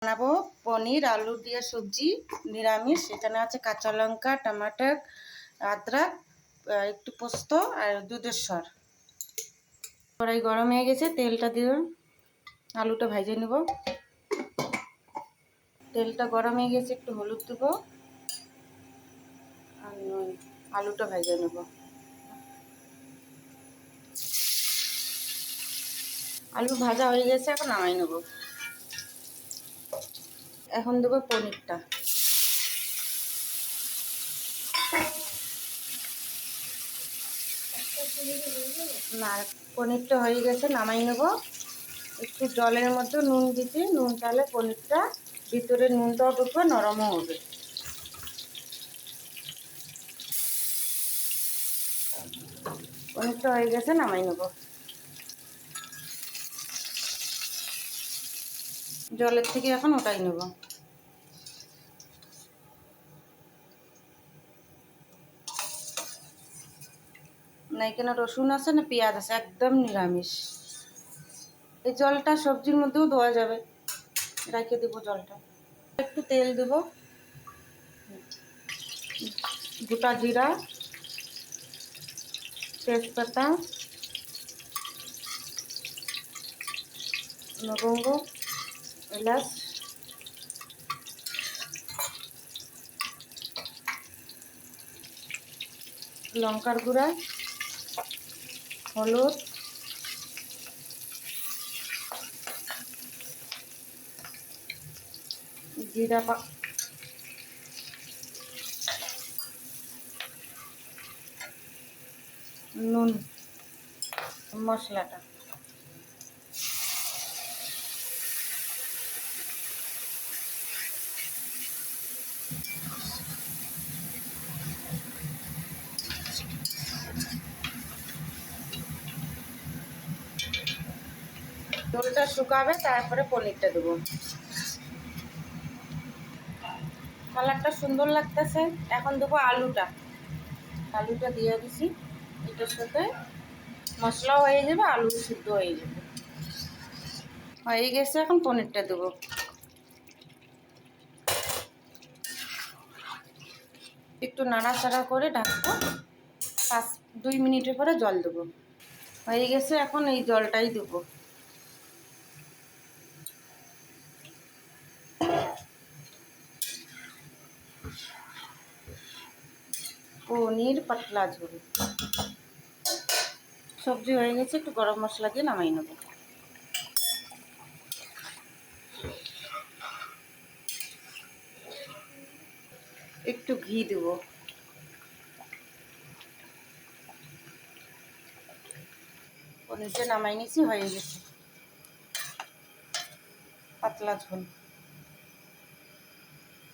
বানাবো পনির আলু দিয়ে সবজি নিরামিষ। এখানে আছে কাঁচা লঙ্কা, টমাটো, আদরক, একটু পোস্ত আর দুধের সর। কড়াই গরম হয়ে গেছে, তেলটা দিয়ে আলুটা ভেজে নেব। তেলটা গরম হয়ে গেছে, একটু হলুদ দেবো আর আলুটা ভেজে নেব। আলু ভাজা হয়ে গেছে, এখন নামাই নেব। এখন দেবো পনিরটা। না, পনিরটা হয়ে গেছে, নামাই নেব। একটু জলের মধ্যে নুন দিচ্ছি, নুন তাহলে পনিরটা ভিতরে নুনটাও ঢুকবে, নরমও হবে। পনিরটা হয়ে গেছে, নামাই নেব। জলের থেকে এখন ওটাই নেব। না এখানে রসুন আছে না পেঁয়াজ আছে, একদম নিরামিষ। এই জলটা সবজির মধ্যেও দেওয়া যাবে, রেখে দেবো জলটা। একটু তেল দেবো, গোটা জিরা, তেজপাতা, লবঙ্গ, এলাচ, লঙ্কার গুঁড়া, হলুদ, জিরা, নুন, মশলাটা। ঝোলটা শুকাবে, তারপরে পনিরটা দেবো। কালারটা সুন্দর লাগতেছে। এখন দেবো আলুটা। আলুটা দিয়ে দিছি, এটার সাথে মশলাও হয়ে যাবে, আলু সিদ্ধ হয়ে যাবে। হয়ে গেছে, এখন পনিরটা দেবো। একটু নাড়াচাড়া করে ঢাকবো, 2 মিনিটের পরে জল দেবো। হয়ে গেছে, এখন এই জলটাই দেবো। পনির পাতলা ঝোল। সবজি হয়ে গেছে, একটু গরম মশলা দিয়ে নামাই নেব। একটু ঘি দেব। পনিরটা নামাই নিয়েছি, হয়ে গেছে পাতলা ঝোল।